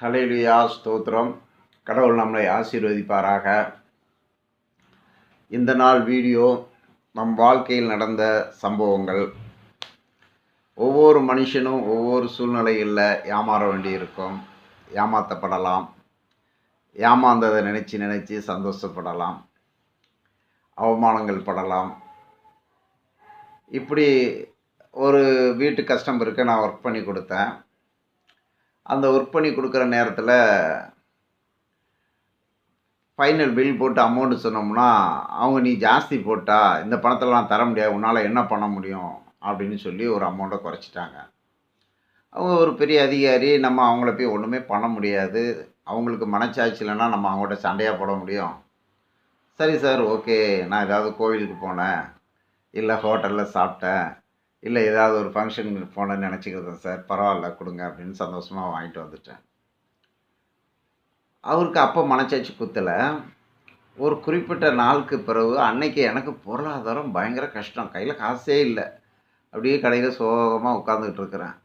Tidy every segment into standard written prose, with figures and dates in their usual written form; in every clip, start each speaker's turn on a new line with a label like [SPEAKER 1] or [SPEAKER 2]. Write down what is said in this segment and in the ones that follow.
[SPEAKER 1] ஹல்லேலூயா ஸ்தோத்திரம். கடவுள் நம்மளை ஆசீர்வதிப்பாராக. இந்த நாள் வீடியோ நம் வாழ்க்கையில் நடந்த சம்பவங்கள். ஒவ்வொரு மனுஷனும் ஒவ்வொரு சூழ்நிலையில் ஏமாற வேண்டியிருக்கும், ஏமாற்றப்படலாம், ஏமாந்ததை நினச்சி சந்தோஷப்படலாம், அவமானங்கள் படலாம். இப்படி ஒரு வீட்டு கஸ்டமருக்கு நான் ஒர்க் பண்ணி கொடுத்தேன். அந்த ஒர்க் பண்ணி கொடுக்குற நேரத்தில் ஃபைனல் பில் போட்டு அமௌண்ட்டு சொன்னோம்னா, அவங்க நீ ஜாஸ்தி போட்டா இந்த பணத்தெல்லாம் தர முடியாது, உன்னால் என்ன பண்ண முடியும் அப்படின்னு சொல்லி ஒரு அமௌண்ட்டை குறைச்சிட்டாங்க. அவங்க ஒரு பெரிய அதிகாரி, நம்ம அவங்கள போய் ஒன்றுமே பண்ண முடியாது. அவங்களுக்கு மனச்சாட்சி இல்லைன்னா நம்ம அவங்கள்ட்ட சண்டையாக போட முடியும். சரி சார், ஓகே, நான் ஏதாவது கோவிலுக்கு போனேன், இல்லை ஹோட்டலில் சாப்பிட்டேன், இல்லை ஏதாவது ஒரு ஃபங்க்ஷனுக்கு போனேன்னு நினச்சிக்கிறேன் சார், பரவாயில்ல கொடுங்க அப்படின்னு சந்தோஷமாக வாங்கிட்டு வந்துட்டேன். அவருக்கு அப்போ மனச்சாட்சி குத்தலை. ஒரு குறிப்பிட்ட நாளுக்கு பிறகு அன்னைக்கு எனக்கு பொருளாதாரம் பயங்கர கஷ்டம், கையில் காசே இல்லை. அப்படியே கடையில் சோகமாக உட்காந்துக்கிட்டு இருக்கிறேன்.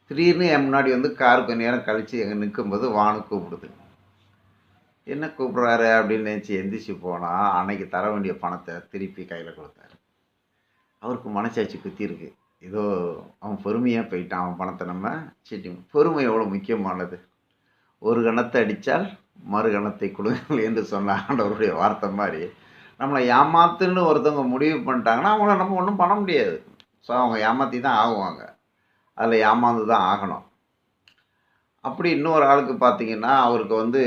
[SPEAKER 1] திடீர்னு என் முன்னாடி வந்து கார் கொஞ்ச நேரம் கழித்து எங்கே நிற்கும்போது வானு கூப்பிடுது. என்ன கூப்பிட்றாரு அப்படின்னு நினச்சி எந்திரிச்சு போனால் அன்னைக்கு தர வேண்டிய பணத்தை திருப்பி கையில் கொடுத்தாரு. அவருக்கு மனச்சாட்சி குத்திருக்கு. ஏதோ அவன் பொறுமையாக போயிட்டான், அவன் பணத்தை நம்ம சீட்டிங். பொறுமை எவ்வளோ முக்கியமானது. ஒரு கணத்தை அடித்தால் மறு கணத்தை கொடுங்கள் என்று சொன்ன ஆண்டவருடைய வார்த்தை மாதிரி, நம்மளை ஏமாத்துன்னு ஒருத்தவங்க முடிவு பண்ணிட்டாங்கன்னா அவங்கள நம்ம ஒன்றும் பண்ண முடியாது. ஸோ அவங்க ஏமாற்றி தான் ஆகுவாங்க, அதில் ஏமாந்து தான் ஆகணும். அப்படி இன்னொரு ஆளுக்கு பார்த்தீங்கன்னா, அவருக்கு வந்து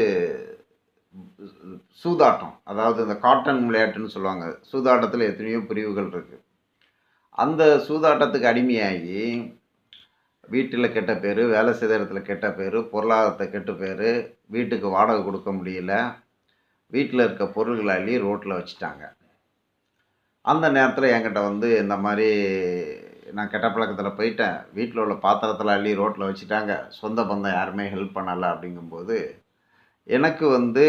[SPEAKER 1] சூதாட்டம், அதாவது இந்த காட்டன் விளையாட்டுன்னு சொல்லுவாங்க. சூதாட்டத்தில் எத்தனையோ பிரிவுகள் இருக்குது. அந்த சூதாட்டத்துக்கு அடிமையாகி வீட்டில் கெட்ட பேர், வேலை செய்கிற இடத்துல கெட்ட பேர், பொருளாதாரத்தை கெட்ட பேர், வீட்டுக்கு வாடகை கொடுக்க முடியல, வீட்டில் இருக்க பொருள்களை அள்ளி ரோட்டில் வச்சுட்டாங்க. அந்த நேரத்தில் என்கிட்ட வந்து இந்த மாதிரி நான் கெட்ட பழக்கத்தில் போயிட்டேன், வீட்டில் உள்ள பாத்திரத்தில் அள்ளி ரோட்டில் வச்சுட்டாங்க, சொந்த பந்தம் யாருமே ஹெல்ப் பண்ணலை அப்படிங்கும்போது எனக்கு வந்து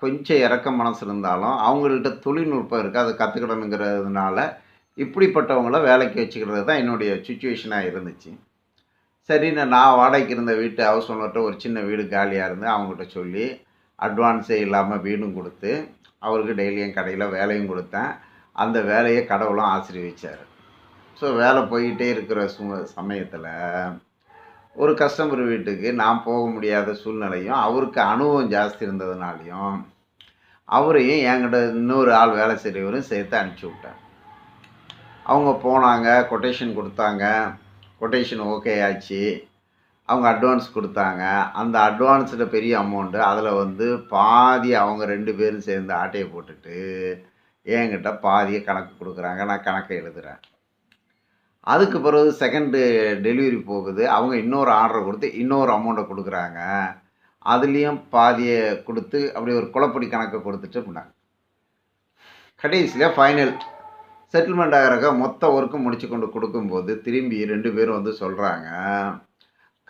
[SPEAKER 1] கொஞ்சம் இறக்க மனசு இருந்தாலும் அவங்கள்ட்ட தொழில்நுட்பம் இருக்குது, அதை கற்றுக்கிடணுங்கிறதுனால இப்படிப்பட்டவங்கள வேலைக்கு வச்சுக்கிறது தான் என்னுடைய சுச்சுவேஷனாக இருந்துச்சு. சரின்னு நான் வாடகைக்கு இருந்த வீட்டு ஹவுஸ் ஓனர்கிட்ட ஒரு சின்ன வீடு காலியாக இருந்து அவங்ககிட்ட சொல்லி அட்வான்ஸே இல்லாமல் வீடும் கொடுத்து அவருக்கு டெய்லியும் கடையில் வேலையும் கொடுத்தேன். அந்த வேலையை கடவுளும் ஆசீர்வதிச்சார். ஸோ வேலை போய்கிட்டே இருக்கிற சமயத்தில் ஒரு கஸ்டமர் வீட்டுக்கு நான் போக முடியாத சூழ்நிலையும், அவருக்கு அனுபவம் ஜாஸ்தி இருந்ததுனாலையும் அவரையும் என்கிட்ட இன்னொரு ஆள் வேலை செய்கிறவரும் சேர்த்து அனுப்பிச்சி விட்டேன். அவங்க போனாங்க, கொட்டேஷன் கொடுத்தாங்க, கொட்டேஷன் ஓகே ஆச்சு. அவங்க அட்வான்ஸ் கொடுத்தாங்க. அந்த அட்வான்ஸில் பெரிய அமௌண்ட்டு, அதில் வந்து பாதி அவங்க 2 பேரும் சேர்ந்து ஆட்டையை போட்டுட்டு என்கிட்ட பாதியை கணக்கு கொடுக்குறாங்க. நான் கணக்கை எழுதுகிறேன். அதுக்கு பிறகு செகண்டு டெலிவரி போகுது. அவங்க இன்னொரு ஆர்டரை கொடுத்து இன்னொரு அமௌண்ட்டை கொடுக்குறாங்க. அதுலேயும் பாதியை கொடுத்து அப்படி ஒரு குழப்படி கணக்கை கொடுத்துட்டு போனாங்க. கடைசியில் ஃபைனல் செட்டில்மெண்ட் ஆகிறக்க மொத்த ஒர்க்கும் முடிச்சு கொண்டு கொடுக்கும்போது திரும்பி 2 பேரும் வந்து சொல்கிறாங்க,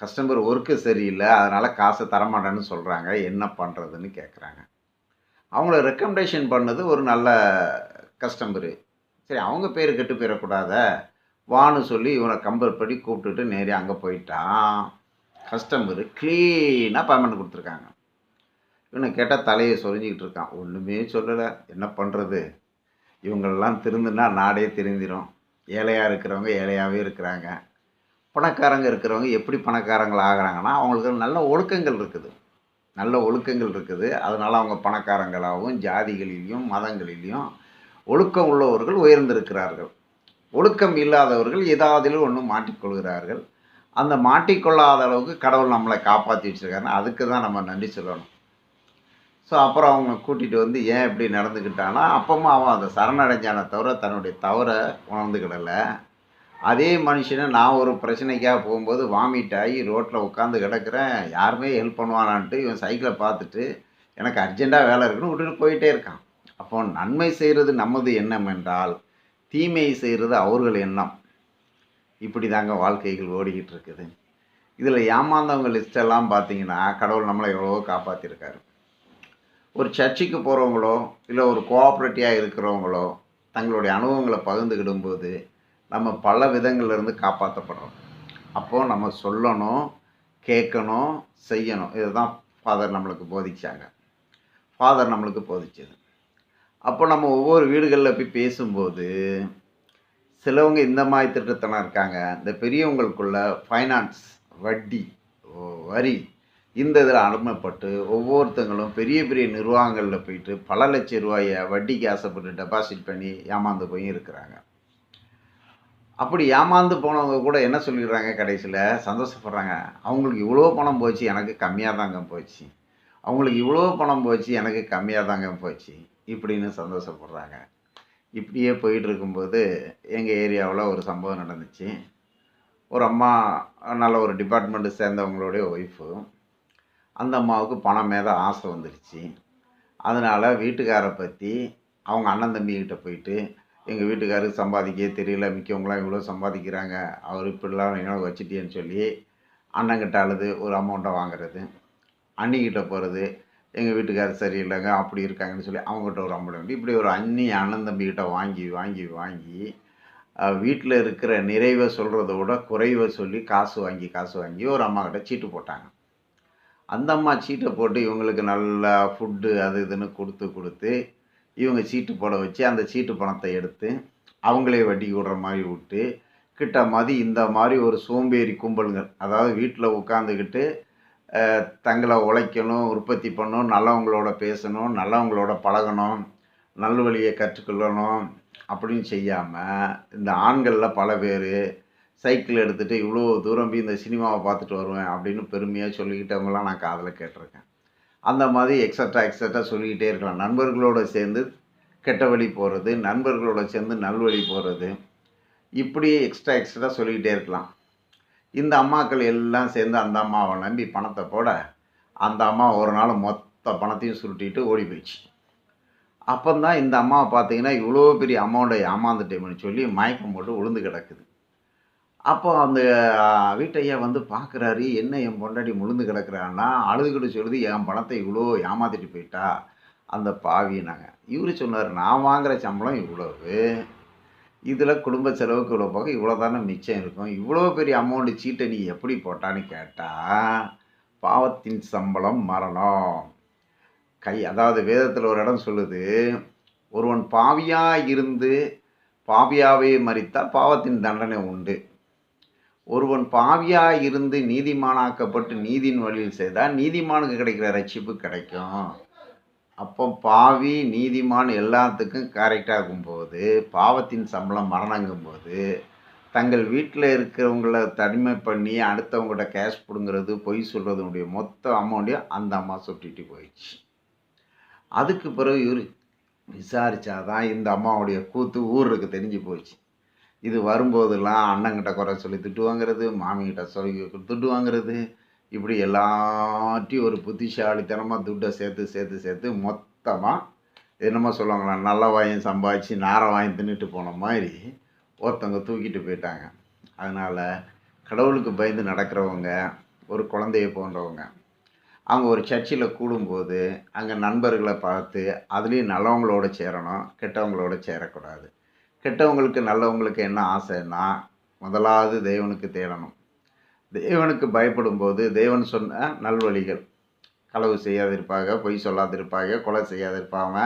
[SPEAKER 1] கஸ்டமர் ஒர்க்கு சரியில்லை, அதனால் காசை தரமாட்டேன்னு சொல்கிறாங்க, என்ன பண்ணுறதுன்னு கேட்குறாங்க. அவங்கள ரெக்கமெண்டேஷன் பண்ணது ஒரு நல்ல கஸ்டமரு. சரி, அவங்க பேர் கெட்டு போயிடக்கூடாத வான்னு சொல்லி இவனை கம்பேர் பண்ணி கூப்பிட்டுட்டு நேரே அங்கே போயிட்டான். கஸ்டமரு க்ளீனாக பேமெண்ட் கொடுத்துருக்காங்க. இவனை கேட்டால் தலையை சொரிஞ்சிக்கிட்டு இருக்கான், ஒன்றுமே சொல்லலை, என்ன பண்ணுறது, இவங்களெல்லாம் திருந்துனா நாடே திருந்திடும். ஏழையாக இருக்கிறவங்க ஏழையாகவே இருக்கிறாங்க, பணக்காரங்க இருக்கிறவங்க எப்படி பணக்காரங்கள் ஆகிறாங்கன்னா அவங்களுக்கு நல்ல ஒழுக்கங்கள் இருக்குது. அதனால் அவங்க பணக்காரங்களாகவும் ஜாதிகளிலையும் மதங்களிலையும் ஒழுக்கம் உள்ளவர்கள் உயர்ந்திருக்கிறார்கள். ஒழுக்கம் இல்லாதவர்கள் ஏதாவதிலும் ஒன்று மாட்டிக்கொள்கிறார்கள். அந்த மாட்டிக்கொள்ளாத அளவுக்கு கடவுள் நம்மளை காப்பாற்றி வச்சுருக்காருன்னு அதுக்கு தான் நம்ம நன்றி சொல்லணும். ஸோ அப்புறம் அவங்க கூட்டிகிட்டு வந்து ஏன் இப்படி நடந்துக்கிட்டான்னா, அப்பவும் அவன் அதை சரணடைஞ்சானே தவிர தன்னுடைய தவறை உணர்ந்துக்கிடலை. அதே மனுஷனை நான் ஒரு பிரச்சனைக்காக போகும்போது வாமிட் ஆகி ரோட்டில் உட்காந்து கிடக்கிறேன், யாருமே ஹெல்ப் பண்ணுவானான்ட்டு இவன் சைக்கிளை பார்த்துட்டு எனக்கு அர்ஜெண்ட்டாக வேலை இருக்குன்னு விட்டுட்டு போயிட்டே இருக்கான். அப்போ நன்மை செய்கிறது நமது எண்ணம் என்றால் தீமை செய்கிறது அவர்கள் எண்ணம். இப்படி தாங்க வாழ்க்கைகள் ஓடிக்கிட்டு இருக்குது. இதில் ஏமாந்தவங்க லிஸ்டெல்லாம் பார்த்தீங்கன்னா கடவுள் நம்மளை எவ்வளவோ காப்பாற்றிருக்காரு. ஒரு சர்ச்சுக்கு போகிறவங்களோ இல்லை ஒரு கோஆப்ரேட்டிவாக இருக்கிறவங்களோ தங்களுடைய அனுபவங்களை பகிர்ந்துக்கிடும்போது நம்ம பல விதங்கள்லேருந்து காப்பாற்றப்படுறோம். அப்போது நம்ம சொல்லணும், கேட்கணும், செய்யணும். இதுதான் ஃபாதர் நம்மளுக்கு போதிச்சாங்க. ஃபாதர் நம்மளுக்கு போதிச்சது. அப்போ நம்ம ஒவ்வொரு வீடுகளில் போய் பேசும்போது, சிலவங்க இந்த மாதிரி திட்டத்தனம் இருக்காங்க. இந்த பெரியவங்களுக்குள்ள ஃபைனான்ஸ், வட்டி, வரி இந்த இதில் அடிமைப்பட்டு ஒவ்வொருத்தங்களும் பெரிய பெரிய நிர்வாகங்களில் போயிட்டு பல லட்சம் ரூபாயை வட்டிக்கு ஆசைப்பட்டு டெபாசிட் பண்ணி ஏமாந்து போய் இருக்கிறாங்க. அப்படி ஏமாந்து போனவங்க கூட என்ன சொல்லிடுறாங்க கடைசியில் சந்தோஷப்படுறாங்க. அவங்களுக்கு இவ்வளோ பணம் போச்சு, எனக்கு கம்மியாக தாங்க போச்சு. அவங்களுக்கு இவ்வளோ பணம் போச்சு, எனக்கு கம்மியாக தாங்க போச்சு இப்படின்னு சந்தோஷப்படுறாங்க. இப்படியே போயிட்டு இருக்கும்போது எங்கள் ஏரியாவில் ஒரு சம்பவம் நடந்துச்சு. ஒரு அம்மா நல்ல ஒரு டிபார்ட்மெண்ட்டு சேர்ந்தவங்களுடைய ஒய்ஃபு. அந்த அம்மாவுக்கு பணம் மேலே ஆசை வந்துடுச்சு. அதனால் வீட்டுக்காரை பற்றி அவங்க அண்ணன் தம்பிக்கிட்ட போயிட்டு, எங்கள் வீட்டுக்காரருக்கு சம்பாதிக்கவே தெரியல, மிக்கவங்களாம் இவ்வளோ சம்பாதிக்கிறாங்க, அவர் இப்படிலாம் என்னோட வச்சுட்டேன்னு சொல்லி அண்ணங்கிட்ட அழுது ஒரு அமௌண்ட்டை வாங்குறது. அண்ணிக்கிட்ட போகிறது, எங்கள் வீட்டுக்காரர் சரியில்லைங்க அப்படி இருக்காங்கன்னு சொல்லி அவங்ககிட்ட ஒரு அமௌண்ட் வந்து இப்படி ஒரு அண்ணன் தம்பிக்கிட்ட வாங்கி வாங்கி வாங்கி வீட்டில் இருக்கிற நிறைவை சொல்கிறத விட குறைவை சொல்லி காசு வாங்கி ஒரு அம்மாக்கிட்ட சீட்டு போட்டாங்க. அந்த அம்மா சீட்டை போட்டு இவங்களுக்கு நல்லா ஃபுட்டு அது இதுன்னு கொடுத்து இவங்க சீட்டு போட வச்சு அந்த சீட்டு பணத்தை எடுத்து அவங்களே வட்டி விடுற மாதிரி விட்டு கிட்ட மாதிரி இந்த மாதிரி ஒரு சோம்பேறி கும்பலுங்க, அதாவது வீட்டில் உட்காந்துக்கிட்டு தங்களை உழைக்கணும், உற்பத்தி பண்ணணும், நல்லவங்களோட பேசணும், நல்லவங்களோட பழகணும், நல்வழியை கற்றுக்கொள்ளணும் அப்படின்னு செய்யாமல் இந்த ஆண்களில் பல பேர் சைக்கிள் எடுத்துகிட்டு இவ்வளோ தூரம் போய் இந்த சினிமாவை பார்த்துட்டு வருவேன் அப்படின்னு பெருமையாக சொல்லிக்கிட்டவங்களாம் நான் காதில் கேட்டிருக்கேன். அந்த மாதிரி எக்ஸட்ரா சொல்லிக்கிட்டே இருக்கலாம். நண்பர்களோடு சேர்ந்து கெட்ட வழி போகிறது, நண்பர்களோடு சேர்ந்து நல்வழி போகிறது, இப்படி எக்ஸ்ட்ரா சொல்லிக்கிட்டே இருக்கலாம். இந்த அம்மாக்கள் எல்லாம் சேர்ந்து அந்த அம்மாவை நம்பி பணத்தை போட அந்த அம்மா ஒரு நாள் மொத்த பணத்தையும் சுருட்டிட்டு ஓடி போயிடுச்சு. அப்போந்தான் இந்த அம்மாவை பார்த்தீங்கன்னா இவ்வளோ பெரிய அமௌண்ட்டை ஏமாந்துட்டேன்னு சொல்லி மயக்கம் போட்டு விழுந்து கிடக்குது. அப்போ அந்த வீட்டையா வந்து பார்க்குறாரு, என்ன என் பொண்டாட்டி விழுந்து கிடக்குறான்னா அழுதுகிட்டு சொல்லுது, என் பணத்தை இவ்வளோ ஏமாற்றிட்டு போயிட்டா அந்த பாவினாங்க. இவர் சொன்னார், நான் வாங்குகிற சம்பளம் இவ்வளவு, இதில் குடும்ப செலவுக்கு இவ்வளோ போக இவ்வளோ தானே மிச்சம் இருக்கும், இவ்வளோ பெரிய அமௌண்ட்டு சீட்டை நீ எப்படி போட்டான்னு கேட்டால் பாவத்தின் சம்பளம் மரணம். அதாவது வேதத்தில் ஒரு இடம் சொல்லுது, ஒருவன் பாவியாக இருந்து பாவியாவே மரித்தால் பாவத்தின் தண்டனை உண்டு. ஒருவன் பாவியாக இருந்து நீதிமானாக்கப்பட்டு நீதியின் வழியில் செய்தால் நீதிமானுக்கு கிடைக்கிற ரட்சிப்பு கிடைக்கும். அப்போ பாவி நீதிமான் எல்லாத்துக்கும் கரெக்டாக இருக்கும்போது பாவத்தின் சம்பளம் மரணங்கும்போது தங்கள் வீட்டில் இருக்கிறவங்கள தனிமை பண்ணி அடுத்தவங்கள்ட்ட கேஷ் பிடுங்கிறது, பொய் சொல்கிறதுனுடைய மொத்த அமௌண்ட்டையும் அந்த அம்மா சுட்டிட்டு போயிடுச்சு. அதுக்கு பிறகு இவர் விசாரித்தாதான் இந்த அம்மாவுடைய கூத்து ஊருக்கு தெரிஞ்சு போச்சு. இது வரும்போதெல்லாம் அண்ணங்கிட்ட குறை சொல்லி திட்டு வாங்கிறது, மாமிகிட்ட சொல்லி திட்டு வாங்கிறது, இப்படி எல்லாத்தையும் ஒரு புத்திசாலித்தனமாக துட்டை சேர்த்து மொத்தமாக என்னமோ சொல்லுவாங்களா, நல்ல வாயும் சம்பாதிச்சு நாரை வாங்கி தின்னுட்டு போன மாதிரி ஒருத்தவங்க தூக்கிட்டு போயிட்டாங்க. அதனால் கடவுளுக்கு பயந்து நடக்கிறவங்க, ஒரு குழந்தைய போன்றவங்க, அவங்க ஒரு சர்ச்சில் கூடும்போது அங்கே நண்பர்களை பார்த்து அதுலேயும் நல்லவங்களோட சேரணும், கெட்டவங்களோட சேரக்கூடாது. கெட்டவங்களுக்கு நல்லவங்களுக்கு என்ன ஆசைன்னா முதலாவது தேவனுக்கு தேடணும். தேவனுக்கு பயப்படும்போது தேவன் சொன்ன நல்வழிகள், களவு செய்யாதிருப்பாங்க, பொய் சொல்லாதிருப்பாங்க, கொலை செய்யாதிருப்பாங்க,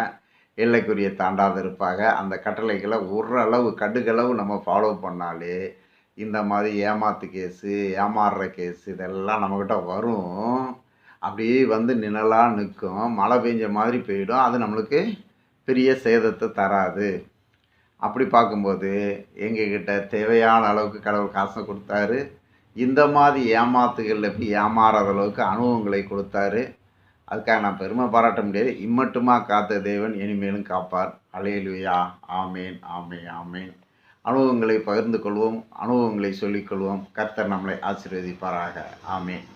[SPEAKER 1] எல்லைக்குரிய தாண்டாதிருப்பாங்க, அந்த கட்டளைகளை ஓரளவு கடுகளவு நம்ம ஃபாலோ பண்ணாலே இந்த மாதிரி ஏமாத்து கேஸு, ஏமாறுற கேஸு இதெல்லாம் நம்மக்கிட்ட வரும். அப்படியே வந்து நிழலாக நிற்கும், மழை பெஞ்ச மாதிரி போயிடும், அது நம்மளுக்கு பெரிய சேதத்தை தராது. அப்படி பார்க்கும்போது எங்ககிட்ட தேவையான அளவுக்கு கடவுள் காசை கொடுத்தாரு. இந்த மாதிரி ஏமாத்துகளில் போய் ஏமாறாத அளவுக்கு அனுபவங்களை கொடுத்தாரு. அதுக்காக நான் பெருமை பாராட்ட முடியாது. இம்மட்டுமா காத்த தேவன் இனிமேலும் காப்பார். அல்லேலூயா. ஆமேன், ஆமேன், ஆமேன். அனுபவங்களை பகிர்ந்து கொள்வோம், அனுபவங்களை சொல்லிக்கொள்வோம். கர்த்தர் நம்மளை ஆசீர்வதிப்பாராக. ஆமேன்.